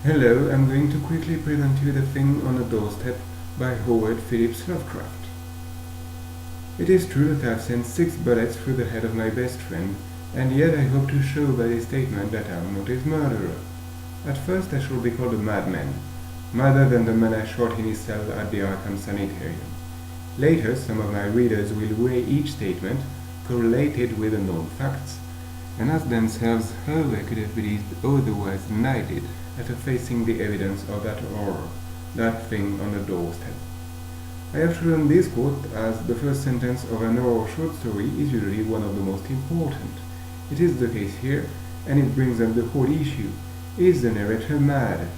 Hello, I'm going to quickly present you The Thing on the Doorstep by Howard Phillips Lovecraft. It is true that I have sent 6 bullets through the head of my best friend, and yet I hope to show by this statement that I am not his murderer. At first I shall be called a madman, madder than the man I shot in his cell at the Arkham Sanitarium. Later, some of my readers will weigh each statement, correlate it with the known facts, and ask themselves how I could have believed otherwise than I did after facing the evidence of that horror, that thing on the doorstep. I have chosen this quote as the first sentence of an horror short story is usually one of the most important. It is the case here, and it brings up the whole issue. Is the narrator mad?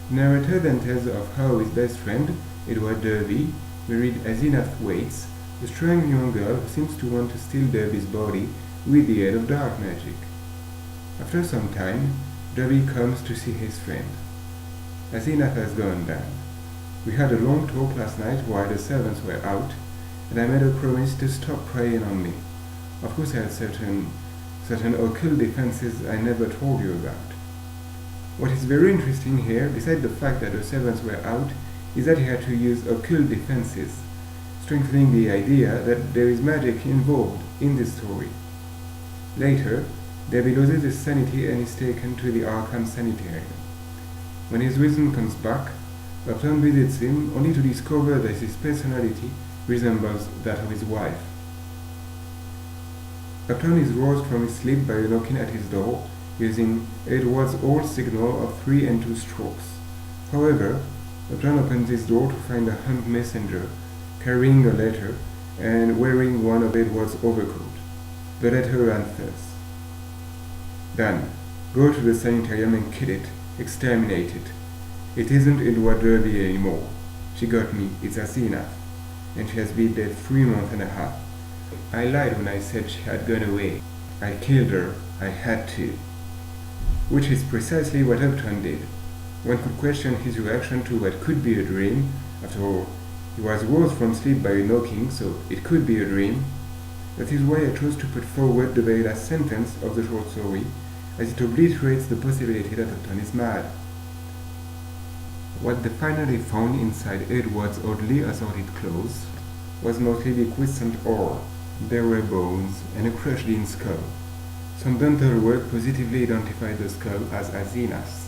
The narrator then tells of how his best friend, Edward Derby, married Azina Waits, a strong young girl who seems to want to steal Derby's body with the aid of dark magic. After some time, Derby comes to see his friend. Azina has gone down. We had a long talk last night while the servants were out, and I made a promise to stop preying on me. Of course I had certain occult defenses I never told you about. What is very interesting here, besides the fact that the servants were out, is that he had to use occult defenses, strengthening the idea that there is magic involved in this story. Later, Derby loses his sanity and is taken to the Arkham Sanitarium. When his reason comes back, Upton visits him only to discover that his personality resembles that of his wife. Upton is roused from his sleep by a knocking at his door, using Edward's old signal of 3 and 2 strokes. However, Upton opens his door to find a hunt messenger, carrying a letter and wearing one of Edward's overcoat. The letter answers, "Done. Go to the sanitarium and kill it. Exterminate it. It isn't Edward Derby anymore. She got me. It's Azina. And she has been dead 3 months and a half. I lied when I said she had gone away. I killed her. I had to." Which is precisely what Upton did. One could question his reaction to what could be a dream. After all, he was roused from sleep by a knocking, so it could be a dream. That is why I chose to put forward the very last sentence of the short story, as it obliterates the possibility that Upton is mad. What they finally found inside Edward's oddly assorted clothes was mostly the quiescent ore. There were bones and a crushed-in skull. Some dental work positively identified the skull as Azina's.